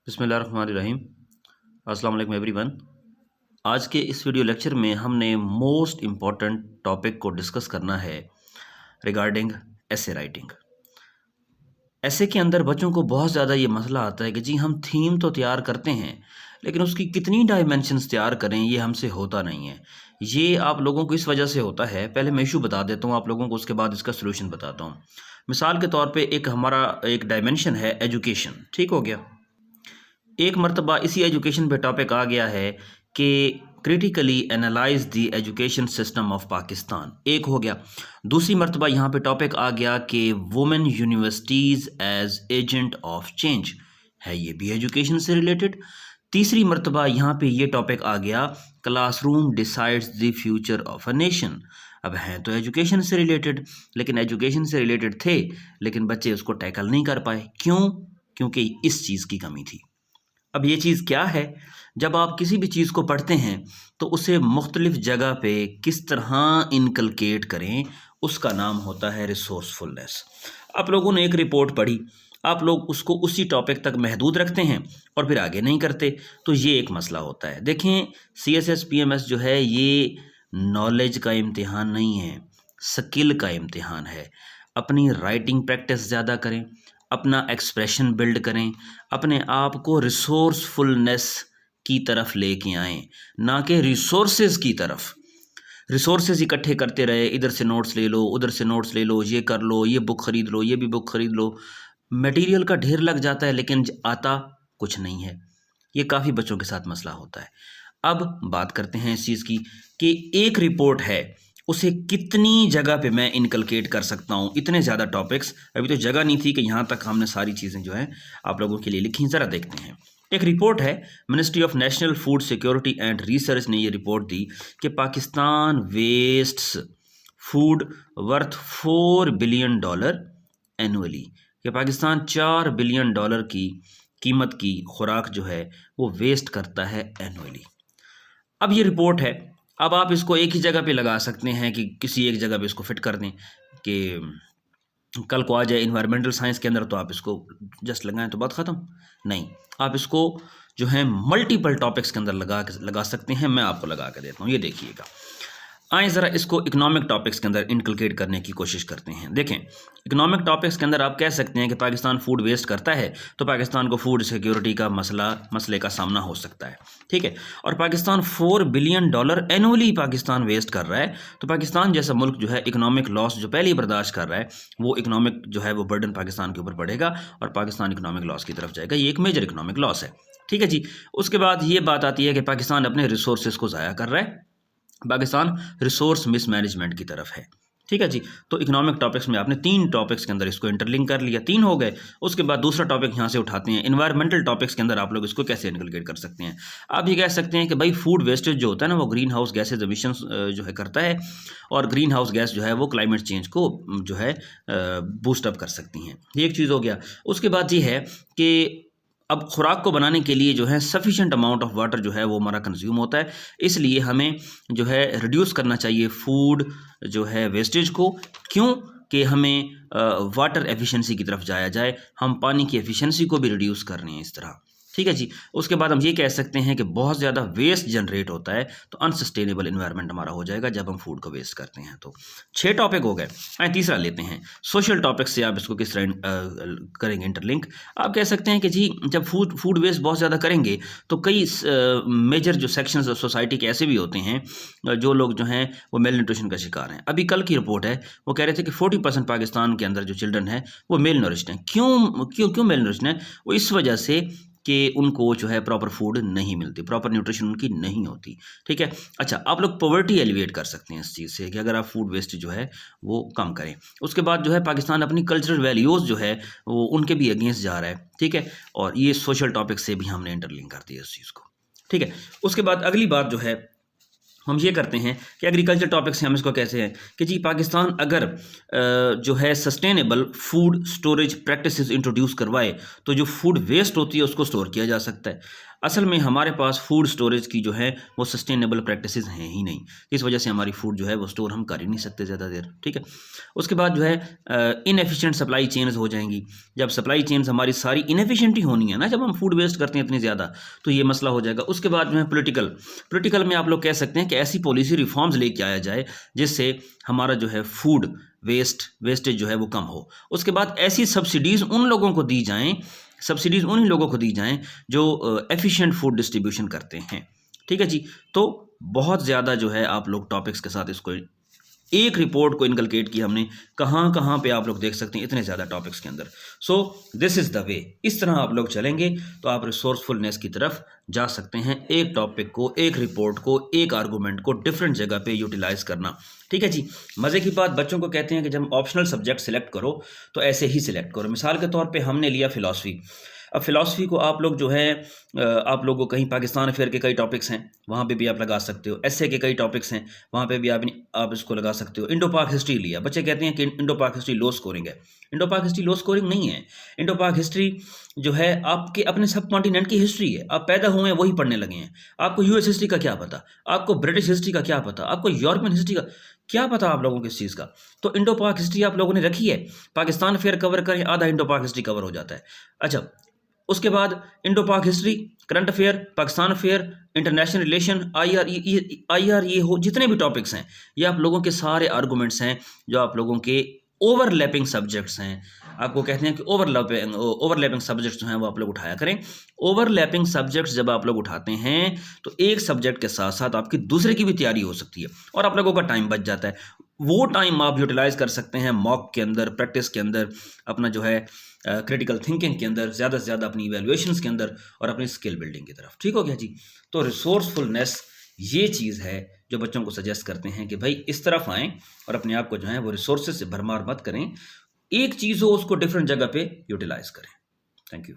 बिस्मिल्लाहिर्रहमानिर्रहीम। अस्सलाम वालेकुम एवरीवन। आज के इस वीडियो लेक्चर में हमने मोस्ट इम्पॉर्टेंट टॉपिक को डिस्कस करना है रिगार्डिंग एसे राइटिंग। एसे के अंदर बच्चों को बहुत ज़्यादा ये मसला आता है कि जी हम थीम तो तैयार करते हैं लेकिन उसकी कितनी डायमेंशंस तैयार करें ये हमसे होता नहीं है। ये आप लोगों को इस वजह से होता है, पहले मैं इशू बता देता हूँ आप लोगों को, उसके बाद इसका सोल्यूशन बताता हूँ। मिसाल के तौर पे एक हमारा एक डायमेंशन है एजुकेशन, ठीक हो गया। एक मरतबा इसी एजुकेशन पे टॉपिक आ गया है कि critically analyse the education system of Pakistan, एक हो गया। दूसरी मरतबा यहाँ पे टॉपिक आ गया कि women universities as agent of change, है ये भी एजुकेशन से रिलेटेड। तीसरी मरतबा यहाँ पे ये टॉपिक आ गया classroom decides the future of a nation. अब हैं तो एजुकेशन से रिलेटेड, लेकिन एजुकेशन से रिलेटेड थे लेकिन बच्चे उसको टैकल नहीं कर पाए। क्यों? क्योंकि इस चीज़ की कमी थी। अब ये चीज़ क्या है? जब आप किसी भी चीज़ को पढ़ते हैं तो उसे मुख्तलिफ जगह पे किस तरह इनकलकेट करें, उसका नाम होता है रिसोर्सफुलनेस। आप लोगों ने एक रिपोर्ट पढ़ी, आप लोग उसको उसी टॉपिक तक महदूद रखते हैं और फिर आगे नहीं करते, तो ये एक मसला होता है। देखें, CSS PMS जो है ये नॉलेज का इम्तिहान नहीं है, स्किल का इम्तिहान है। अपनी राइटिंग प्रैक्टिस ज़्यादा करें, अपना एक्सप्रेशन बिल्ड करें, अपने आप को रिसोर्सफुलनेस की तरफ लेके आएँ, ना कि रिसोर्सेज की तरफ। रिसोर्सेज इकट्ठे करते रहे, इधर से नोट्स ले लो, उधर से नोट्स ले लो, ये कर लो, ये बुक ख़रीद लो, ये भी बुक ख़रीद लो। मटेरियल का ढेर लग जाता है लेकिन आता कुछ नहीं है। ये काफ़ी बच्चों के साथ मसला होता है। अब बात करते हैं इस चीज़ की कि एक रिपोर्ट है, उसे कितनी जगह पे मैं इनकलकेट कर सकता हूँ। इतने ज़्यादा टॉपिक्स, अभी तो जगह नहीं थी कि यहाँ तक हमने सारी चीज़ें जो हैं आप लोगों के लिए लिखी। ज़रा देखते हैं। एक रिपोर्ट है, ministry of national food security and research ने ये रिपोर्ट दी कि Pakistan wastes food worth $4 billion annually, कि पाकिस्तान $4 बिलियन की कीमत की खुराक जो है वो वेस्ट करता है एनुअली। अब ये रिपोर्ट है, अब आप इसको एक ही जगह पे लगा सकते हैं कि किसी एक जगह पे इसको फिट कर दें कि कल को आ जाए इन्वायरमेंटल साइंस के अंदर तो आप इसको जस्ट लगाएं तो बात ख़त्म। नहीं, आप इसको जो है मल्टीपल टॉपिक्स के अंदर लगा सकते हैं। मैं आपको लगा के देता हूँ, ये देखिएगा। आए ज़रा इसको इकोनॉमिक टॉपिक्स के अंदर इनकलकेट करने की कोशिश करते हैं। देखें, इकोनॉमिक टॉपिक्स के अंदर आप कह सकते हैं कि पाकिस्तान फूड वेस्ट करता है तो पाकिस्तान को फूड सिक्योरिटी का मसले का सामना हो सकता है, ठीक है। और Pakistan $4 billion annually Pakistan waste कर रहा है, तो पाकिस्तान जैसा मुल्क जो है इकोनॉमिक लॉस जो पहले ही बर्दाश्त कर रहा है, वो इकोनॉमिक जो है वो बर्डन पाकिस्तान के ऊपर बढ़ेगा और पाकिस्तान इकोनॉमिक लॉस की तरफ जाएगा। ये एक मेजर इकोनॉमिक लॉस है, ठीक है जी। उसके बाद ये बात आती है कि पाकिस्तान अपने रिसोर्सेज को ज़ाया कर रहा है, पाकिस्तान रिसोर्स मिसमैनेजमेंट की तरफ है, ठीक है जी। तो इकोनॉमिक टॉपिक्स में आपने 3 टॉपिक्स के अंदर इसको इंटरलिंक कर लिया, 3 हो गए। उसके बाद दूसरा टॉपिक यहाँ से उठाते हैं, इन्वायरमेंटल टॉपिक्स के अंदर आप लोग इसको कैसे इनकलकेट कर सकते हैं। आप ये कह सकते हैं कि भाई फूड वेस्टेज जो होता है ना वो ग्रीन हाउस गैसेज एमिशंस जो है करता है, और ग्रीन हाउस गैस जो है वो क्लाइमेट चेंज को जो है बूस्टअप कर सकती हैं। ये एक चीज़ हो गया। उसके बाद ये है कि अब खुराक को बनाने के लिए जो है सफिशेंट अमाउंट ऑफ वाटर जो है वो हमारा कंज्यूम होता है, इसलिए हमें जो है रिड्यूस करना चाहिए फूड जो है वेस्टेज को। क्यों? कि हमें वाटर एफिशिएंसी की तरफ जाया जाए, हम पानी की एफिशिएंसी को भी रिड्यूस कर रहे हैं इस तरह, ठीक है जी। उसके बाद हम ये कह सकते हैं कि बहुत ज़्यादा वेस्ट जनरेट होता है तो अनसस्टेनेबल इन्वायरमेंट हमारा हो जाएगा जब हम फूड को वेस्ट करते हैं। तो 6 टॉपिक हो गए। आए तीसरा लेते हैं, सोशल टॉपिक से आप इसको किस तरह करेंगे इंटरलिंक। आप कह सकते हैं कि जी जब फूड वेस्ट बहुत ज़्यादा करेंगे तो कई मेजर जो सेक्शंस ऑफ सोसाइटी के ऐसे भी होते हैं जो लोग जो हैं वो मेल न्यूट्रिशन का शिकार हैं। अभी कल की रिपोर्ट है, वो कह रहे थे कि 40% पाकिस्तान के अंदर जो चिल्ड्रन है वो मेल नरिश्ड हैं। क्यों मेल नरिश्ड हैं? वो इस वजह से कि उनको जो है प्रॉपर फूड नहीं मिलती, प्रॉपर न्यूट्रिशन उनकी नहीं होती, ठीक है। अच्छा, आप लोग पॉवर्टी एलिवेट कर सकते हैं इस चीज़ से कि अगर आप फूड वेस्ट जो है वो कम करें। उसके बाद जो है पाकिस्तान अपनी कल्चरल वैल्यूज़ जो है वो उनके भी अगेंस्ट जा रहा है, ठीक है। और ये सोशल टॉपिक से भी हमने इंटरलिंक कर दिया इस चीज़ को, ठीक है। उसके बाद अगली बात जो है हम ये करते हैं कि एग्रीकल्चर टॉपिक से हम इसको कैसे हैं कि जी पाकिस्तान अगर जो है sustainable food storage practices introduce करवाए तो जो फूड वेस्ट होती है उसको स्टोर किया जा सकता है। असल में हमारे पास फूड स्टोरेज की जो है वो सस्टेनेबल प्रैक्टिसेस हैं ही नहीं, इस वजह से हमारी फूड जो है वो स्टोर हम कर ही नहीं सकते ज़्यादा देर, ठीक है। उसके बाद जो है इनएफिशिएंट सप्लाई चेन्स हो जाएंगी। जब सप्लाई चेन्स हमारी सारी इनएफिशिएंट ही होनी है ना, जब हम फूड वेस्ट करते हैं इतनी ज़्यादा, तो ये मसला हो जाएगा। उसके बाद जो है पोलिटिकल में आप लोग कह सकते हैं कि ऐसी पॉलिसी रिफॉर्म्स लेके आया जाए जिससे हमारा जो है फूड वेस्टेज जो है वो कम हो। उसके बाद ऐसी सब्सिडीज़ उन लोगों को दी जाएं, सब्सिडीज़ उन्हीं लोगों को दी जाएं जो एफिशिएंट फूड डिस्ट्रीब्यूशन करते हैं, ठीक है जी। तो बहुत ज़्यादा जो है आप लोग टॉपिक्स के साथ इसको एक रिपोर्ट को इनकलकेट की हमने, कहाँ कहाँ पे आप लोग देख सकते हैं इतने ज़्यादा टॉपिक्स के अंदर। So this is the way, इस तरह आप लोग चलेंगे तो आप रिसोर्सफुलनेस की तरफ जा सकते हैं। एक टॉपिक को, एक रिपोर्ट को, एक आर्गूमेंट को डिफरेंट जगह पे यूटिलाइज करना, ठीक है जी। मज़े की बात, बच्चों को कहते हैं कि जब ऑप्शनल सब्जेक्ट सिलेक्ट करो तो ऐसे ही सिलेक्ट करो। मिसाल के तौर पे हमने लिया फ़िलासफ़ी। अब फ़िलासफ़ी को आप लोग जो है आप लोगों को कहीं पाकिस्तान अफेयर के कई टॉपिक्स हैं, वहाँ पे भी आप लगा सकते हो। एसए के कई टॉपिक्स हैं, वहाँ पे भी आप इसको लगा सकते हो। इंडो पाक हिस्ट्री लिया, बच्चे कहते हैं कि इंडो पाक हिस्ट्री लो स्कोरिंग है। इंडो पाक हिस्ट्री लो स्कोरिंग नहीं है। इंडो पाक हिस्ट्री जो है आपके अपने सब कॉन्टिनेंट की हिस्ट्री है। आप पैदा हुए हैं वही पढ़ने लगे हैं। आपको यूएस हिस्ट्री का क्या पता, आपको ब्रिटिश हिस्ट्री का क्या पता, आपको यूरोपियन हिस्ट्री का क्या पता आप लोगों को इस चीज़ का। तो इंडो पाक हिस्ट्री आप लोगों ने रखी है, पाकिस्तान अफेयर कवर करें, आधा इंडो पाक हिस्ट्री कवर हो जाता है। अच्छा, उसके बाद इंडो पाक history, current affair, Pakistan affair, international relation, I R ये हो, जितने भी टॉपिक्स हैं ये आप लोगों के सारे आर्गूमेंट्स हैं जो आप लोगों के ओवरलैपिंग सब्जेक्ट्स हैं। आपको कहते हैं कि ओवरलैपिंग सब्जेक्ट्स जो हैं वो आप लोग उठाया करें। ओवरलैपिंग सब्जेक्ट्स जब आप लोग उठाते हैं तो एक सब्जेक्ट के साथ साथ आपकी दूसरे की भी तैयारी हो सकती है और आप लोगों का टाइम बच जाता है। वो टाइम आप यूटिलाइज कर सकते हैं मॉक के अंदर, प्रैक्टिस के अंदर, अपना जो है क्रिटिकल थिंकिंग के अंदर, ज़्यादा से ज़्यादा अपनी इवैल्यूएशंस के अंदर और अपनी स्किल बिल्डिंग की तरफ, ठीक हो गया जी। तो रिसोर्सफुलनेस ये चीज़ है जो बच्चों को सजेस्ट करते हैं कि भाई इस तरफ आएँ और अपने आप को जो है वो रिसोर्सेज से भरमार मत करें, एक चीज़ हो उसको डिफरेंट जगह पे यूटिलाइज करें। Thank you.